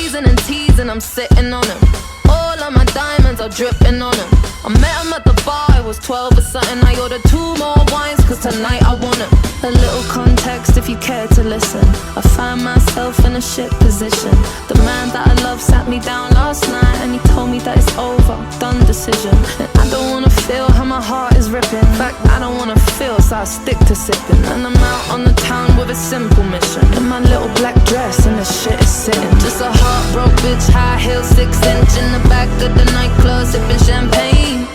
teasing and teasing, I'm sitting on him. All of my diamonds are dripping on him. I met him at the bar, I was 12 or something. I ordered 2 more wines, cause tonight I want him. A little context if you care to listen. I find myself in a shit position. The man that I love sat me down last night, and he told me that it's over, done decision. And I don't wanna feel how my heart is ripping. In fact, I don't wanna feel, so I stick to sipping. And I'm out on the town with a simple mission. In my little black dress, and the shit is sitting. Just a heartbroken bitch, high heel, 6-inch in the back of the nightclub, sipping champagne.